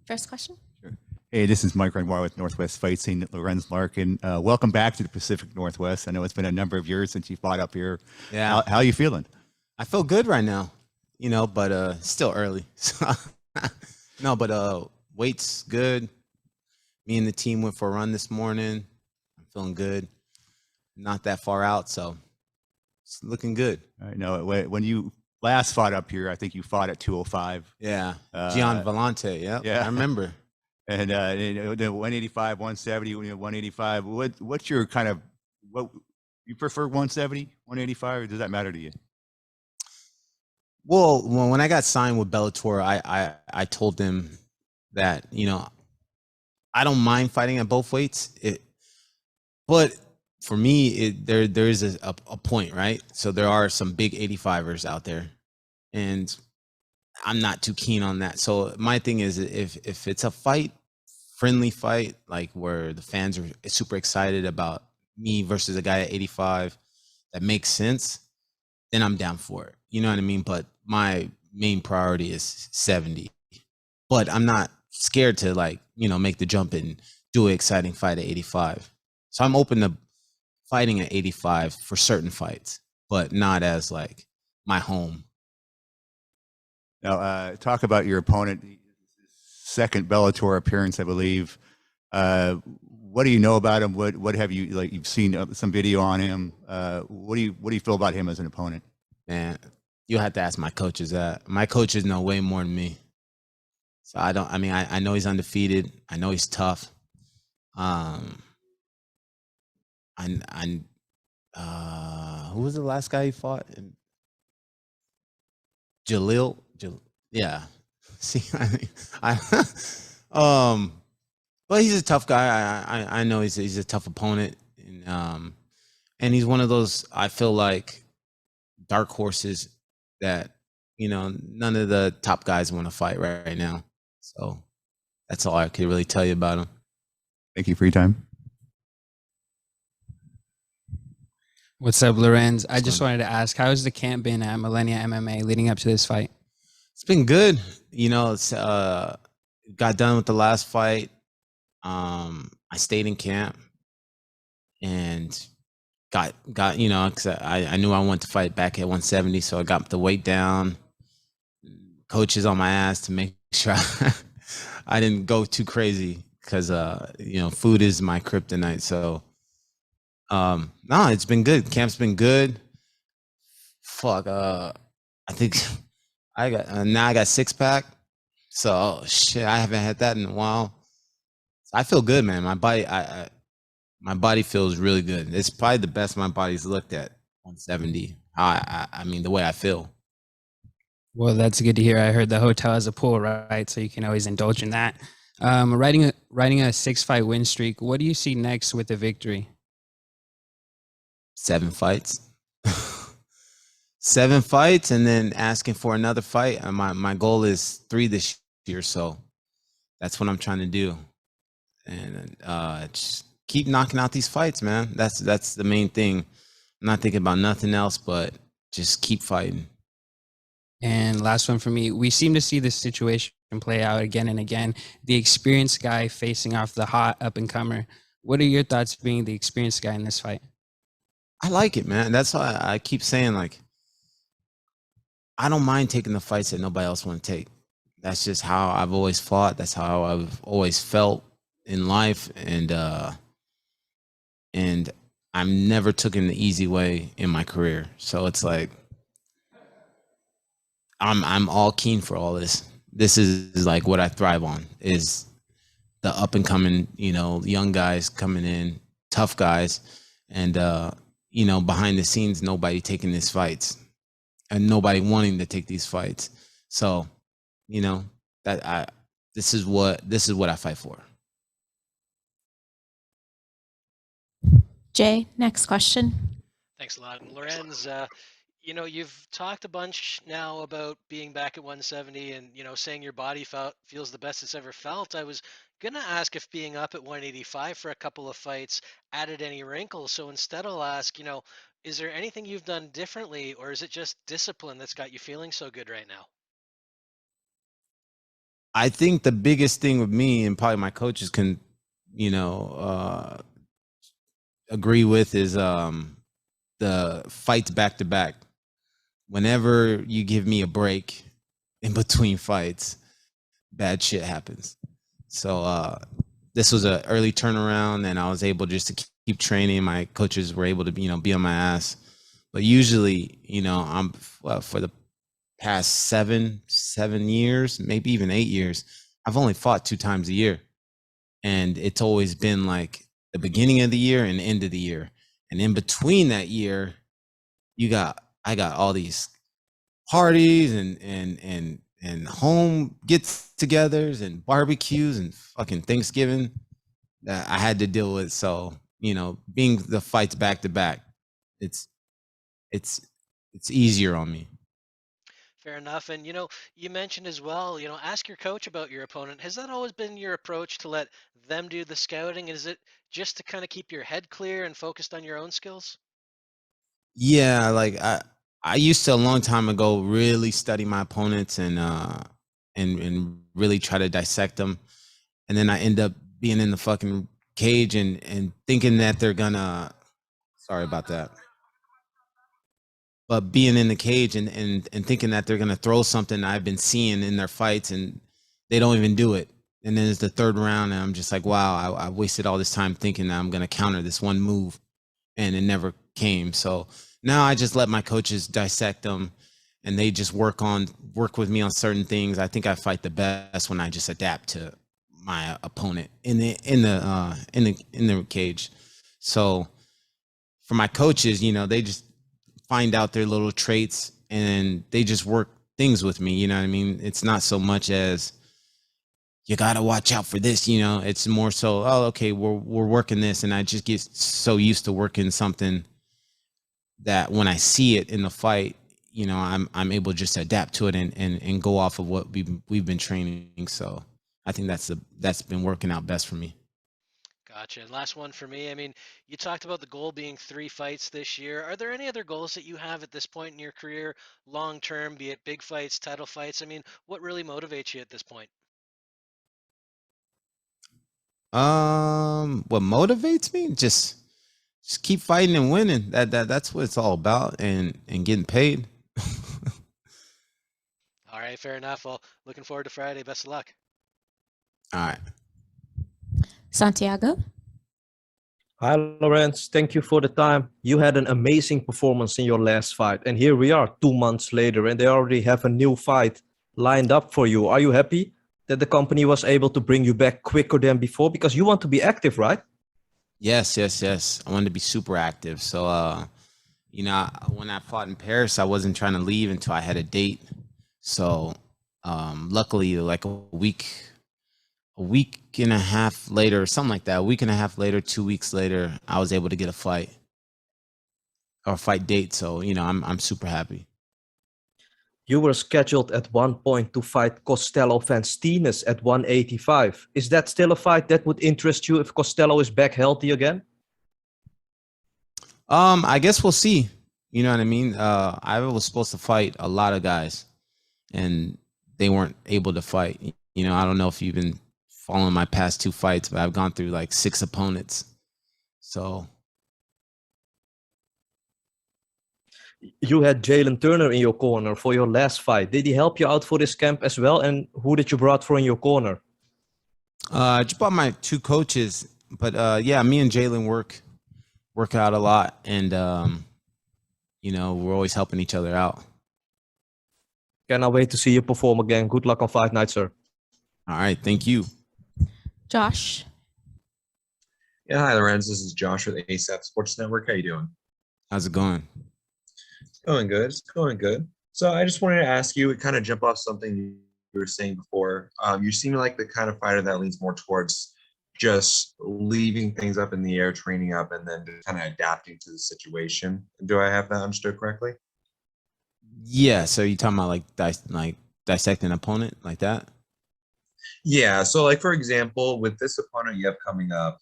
First question. Sure. Hey, this is Mike Renoir with Northwest Fight Scene, Lorenz Larkin. Welcome back to the Pacific Northwest. I know it's been a number of years since you fought up here. Yeah, How you feeling? I feel good right now, but still early. So no, but weight's good. Me and the team went for a run this morning. I'm feeling good. Not that far out, so it's looking good. I know when you last fought up here, I think you fought at 205. Yeah, Gian Vellante. Yeah, I remember. And the 185, 170, 185. What's your kind of what you prefer 170, 185, or does that matter to you? Well, when I got signed with Bellator, I told them that I don't mind fighting at both weights. But for me, there is a point, right? So there are some big 85ers out there, and I'm not too keen on that. So my thing is, if it's a friendly fight, like where the fans are super excited about me versus a guy at 85, that makes sense, then I'm down for it. You know what I mean? But my main priority is 70. But I'm not scared to make the jump and do an exciting fight at 85. So I'm open to fighting at 85 for certain fights, but not as like my home. Now, talk about your opponent, second Bellator appearance, I believe. What do you know about him? What have you you've seen some video on him? What do you feel about him as an opponent? Man, you have to ask my coaches that. My coaches know way more than me. So I know he's undefeated. I know he's tough. Who was the last guy he fought? Jalil. Yeah. See, but he's a tough guy. I know he's a tough opponent, and he's one of those, I feel like, dark horses that none of the top guys want to fight right now. So that's all I could really tell you about him. Thank you for your time. What's up, Lorenz? I just wanted to ask, how has the camp been at Millennia MMA leading up to this fight? It's been good. It's got done with the last fight. I stayed in camp and got because I knew I wanted to fight back at 170, so I got the weight down. Coaches on my ass to make sure I didn't go too crazy because food is my kryptonite. So no, it's been good. Camp's been good. Fuck, I think I got 6-pack. So shit, I haven't had that in a while. I feel good, man. My body feels really good. It's probably the best my body's looked at 170. I mean, the way I feel. Well, that's good to hear. I heard the hotel has a pool, right? So you can always indulge in that. Riding a 6-fight win streak. What do you see next with the victory? 7 fights. 7 fights, and then asking for another fight. My goal is 3 this year, so that's what I'm trying to do. And just keep knocking out these fights, man. That's the main thing. I'm not thinking about nothing else, but just keep fighting. And last one for me. We seem to see this situation play out again and again. The experienced guy facing off the hot up-and-comer. What are your thoughts being the experienced guy in this fight? I like it, man. That's why I keep saying, like, I don't mind taking the fights that nobody else want to take. That's just how I've always fought. That's how I've always felt in life, and I'm never taken the easy way in my career. So it's like I'm all keen for all this. This is like what I thrive on, is the up and coming, young guys coming in, tough guys, and behind the scenes, nobody taking these fights and nobody wanting to take these fights. So, this is what I fight for. Jay, next question. Thanks a lot. Lorenz, you've talked a bunch now about being back at 170 and, saying your body feels the best it's ever felt. I was going to ask if being up at 185 for a couple of fights added any wrinkles. So instead I'll ask, is there anything you've done differently, or is it just discipline that's got you feeling so good right now? I think the biggest thing with me, and probably my coaches can, agree with, is the fights back to back. Whenever you give me a break in between fights, bad shit happens. So this was an early turnaround, and I was able just to keep training. My coaches were able to, be on my ass. But usually, I'm for the past seven years, maybe even 8 years, I've only fought 2 times a year, and it's always been like the beginning of the year and end of the year, and in between that year, I got all these parties and home gets-togethers and barbecues and fucking Thanksgiving that I had to deal with. So, being the fights back to back, it's it's it's easier on me. Fair enough. And you mentioned as well, ask your coach about your opponent. Has that always been your approach to let them do the scouting? Is it just to kind of keep your head clear and focused on your own skills? Yeah, like I used to a long time ago really study my opponents and really try to dissect them, and then I end up being in the fucking cage and thinking that they're gonna, sorry about that, but being in the cage and thinking that they're gonna throw something I've been seeing in their fights, and they don't even do it. And then it's the third round, and I'm just like, wow, I wasted all this time thinking that I'm gonna counter this one move, and it never came. So now I just let my coaches dissect them, and they just work with me on certain things. I think I fight the best when I just adapt to my opponent in the cage. So for my coaches, they just find out their little traits and they just work things with me. You know what I mean? It's not so much as you got to watch out for this, it's more so, oh, okay, we're working this. And I just get so used to working something that when I see it in the fight, I'm able just to adapt to it and go off of what we've been training. So I think that's been working out best for me. Gotcha. And last one for me. I mean, you talked about the goal being 3 fights this year. Are there any other goals that you have at this point in your career, long term, be it big fights, title fights? I mean, what really motivates you at this point? What motivates me? Just keep fighting and winning. That's what it's all about, and getting paid. All right, fair enough. Well, looking forward to Friday. Best of luck. All right. Santiago? Hi, Lawrence. Thank you for the time. You had an amazing performance in your last fight, and here we are 2 months later, and they already have a new fight lined up for you. Are you happy that the company was able to bring you back quicker than before? Because you want to be active, right? Yes. I wanted to be super active. So, when I fought in Paris, I wasn't trying to leave until I had a date. So, luckily, like a week and a half later, something like that, a week and a half later, 2 weeks later, I was able to get a fight date. So, I'm super happy. You were scheduled at one point to fight Costello Van Steenis at 185. Is that still a fight that would interest you if Costello is back healthy again? I guess we'll see. You know what I mean? I was supposed to fight a lot of guys, and they weren't able to fight. I don't know if you've been following my past 2 fights, but I've gone through like 6 opponents. So You had Jalen Turner in your corner for your last fight. Did he help you out for this camp as well? And who did you brought for in your corner? I just brought my 2 coaches, but yeah, me and Jalen work out a lot, and we're always helping each other out. Cannot wait to see you perform again. Good luck on fight night, sir. All right, thank you. Josh? Yeah, hi, Lorenz. This is Josh with ASAP Sports Network. How you doing? How's it going? It's going good. It's going good. So I just wanted to ask you, kind of jump off something you were saying before. You seem like the kind of fighter that leans more towards just leaving things up in the air, training up, and then just kind of adapting to the situation. Do I have that understood correctly? Yeah, so you talking about like dissecting an opponent like that? Yeah. So, like for example, with this opponent you have coming up,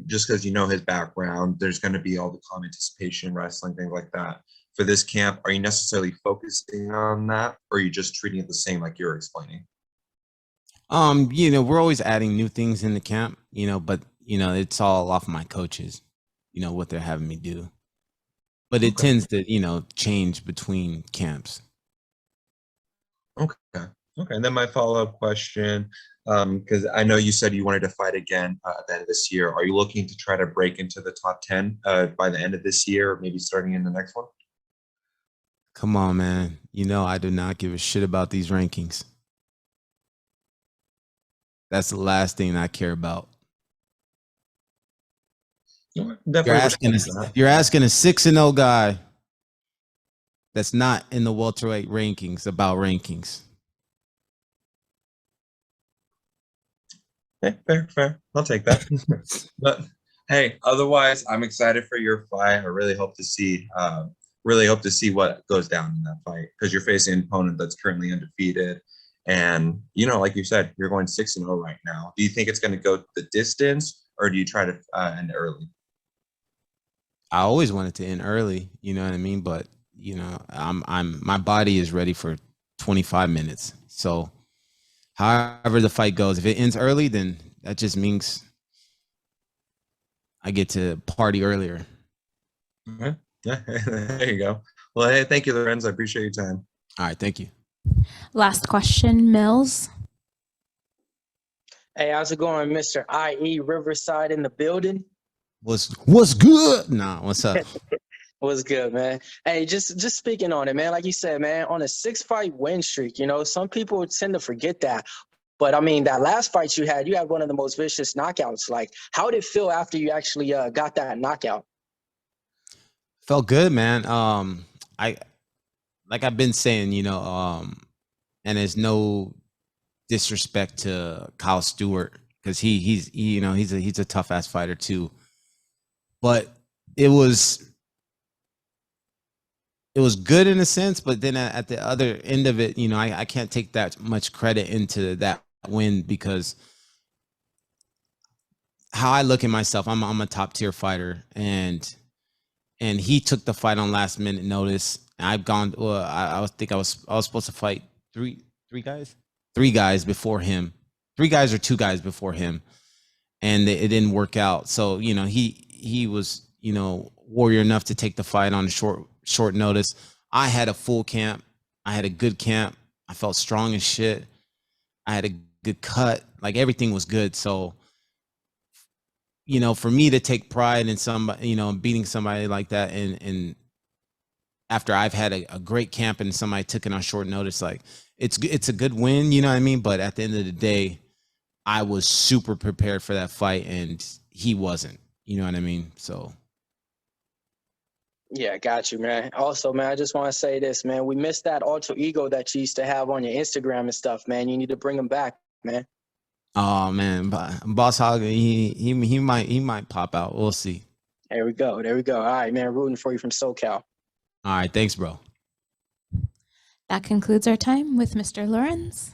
just because you know his background, there's going to be all the calm anticipation, wrestling, things like that. For this camp, are you necessarily focusing on that, or are you just treating it the same like you're explaining? You know, we're always adding new things in the camp, you know, but you know, it's all off my coaches, you know, what they're having me do. But it Okay. tends to, you know, change between camps. Okay. Okay. And then my follow-up question, because I know you said you wanted to fight again at the end of this year. Are you looking to try to break into the top 10 by the end of this year, or maybe starting in the next one? Come on, man. You know, I do not give a shit about these rankings. That's the last thing I care about. Definitely. You're asking a 6-0 guy that's not in the welterweight rankings about rankings. Fair. I'll take that. But hey, otherwise, I'm excited for your fight. I really hope to see what goes down in that fight, because you're facing an opponent that's currently undefeated. And, you know, like you said, you're going 6-0 right now. Do you think it's going to go the distance, or do you try to end early? I always wanted to end early, you know what I mean? But, you know, my body is ready for 25 minutes. So however the fight goes, if it ends early, then that just means I get to party earlier. Okay. Yeah, there you go. Well, hey, thank you, Lorenz. I appreciate your time. All right, thank you. Last question, Mills. Hey, how's it going, Mr. IE Riverside in the building? What's good? Nah, what's up? What's good, man? Hey, just speaking on it, man. Like you said, man, on a 6-fight win streak, you know, some people tend to forget that. But I mean, that last fight you had one of the most vicious knockouts. Like, how did it feel after you actually got that knockout? Felt good, man. Like I've been saying, you know, and there's no disrespect to Kyle Stewart, because he's a tough ass fighter too. But it was good in a sense, but then at the other end of it, you know, I can't take that much credit into that win, because how I look at myself, I'm a top tier fighter, and he took the fight on last minute notice. I've gone. Well, I think I was supposed to fight three guys before him, 3 guys or 2 guys before him, and it didn't work out. So, you know, he was, you know, warrior enough to take the fight on short notice. I had a full camp. I had a good camp. I felt strong as shit. I had a good cut. Like, everything was good. So, you know, for me to take pride in somebody, you know, beating somebody like that, and after I've had a great camp and somebody took it on short notice, like, it's a good win, you know what I mean? But at the end of the day, I was super prepared for that fight, and he wasn't, you know what I mean? So. Yeah, got you, man. Also, man, I just want to say this, man. We missed that alter ego that you used to have on your Instagram and stuff, man. You need to bring him back, man. Oh man, Boss Hog, he might pop out. We'll see. There we go. All right, man. Rooting for you from SoCal. All right, thanks, bro. That concludes our time with Mr. Lorenz.